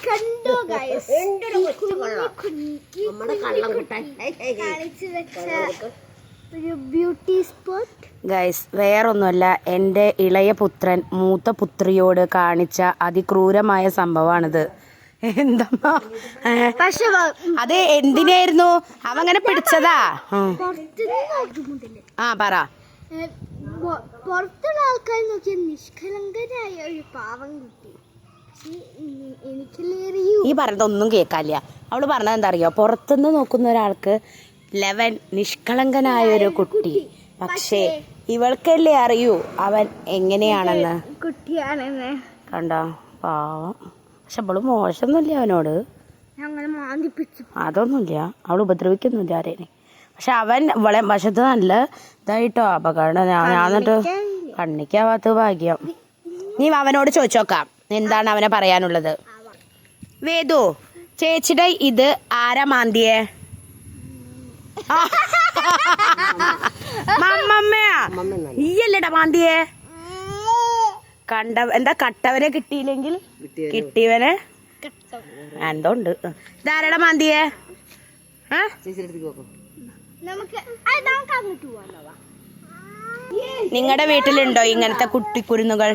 കണ്ടോ ഗൈസ്, നമ്മുടെ കള്ളം കുട്ടാൻ ഒരു ബ്യൂട്ടി സ്പോട്ട് ഗൈസ്. വേറൊന്നുമല്ല, എൻ്റെ ഇളയ പുത്രൻ മൂത്ത പുത്രിയോട് കാണിച്ച അതിക്രൂരമായ സംഭവമാണിത്. എന്താ പക്ഷെ അത് എന്തിനായിരുന്നു അവങ്ങനെ പിടിച്ചതാ? ആ പറ. പുറത്തുള്ള ആൾക്കാർ നോക്കിയ നിഷ്കളങ്കനായ ഒരു പാവം കുട്ടി. ഈ പറഞ്ഞതൊന്നും കേൾക്കാല്ല. അവള് പറഞ്ഞത് എന്താ അറിയോ, പുറത്തുനിന്ന് നോക്കുന്ന ഒരാൾക്ക് 11 നിഷ്കളങ്കനായ ഒരു കുട്ടി, പക്ഷേ ഇവൾക്കല്ലേ അറിയൂ അവൻ എങ്ങനെയാണെന്ന്, കുട്ടിയാണെന്ന്. കണ്ടോ പാവം. പക്ഷെ അവള് മോശമൊന്നുമില്ല അവനോട്, അതൊന്നുമില്ല, അവൾ ഉപദ്രവിക്കൊന്നുമില്ല ആരേനെ. പക്ഷെ അവൻ ഇവളെ വശത്ത് നല്ല ഇതായിട്ടോ അപകടം. ഞാൻ എന്നിട്ട് കണ്ണിക്കാവാത്ത ഭാഗ്യം. നീ അവനോട് ചോദിച്ചോക്കാം എന്താണ് അവനെ പറയാനുള്ളത്. വേദു ചേച്ചിയുടെ ഇത് ആരാ മാന്തിയേ? മമ്മമ്മയാ? ഈയല്ലേടാ മാന്തിയേ? എന്താ കട്ടവനെ കിട്ടിയില്ലെങ്കിൽ കിട്ടിയവനെ എന്തോ ഉണ്ട്. ഇതാരടാ മാന്തിയേ? നിങ്ങളുടെ വീട്ടിലുണ്ടോ ഇങ്ങനത്തെ കുട്ടിക്കുരുന്നുകൾ?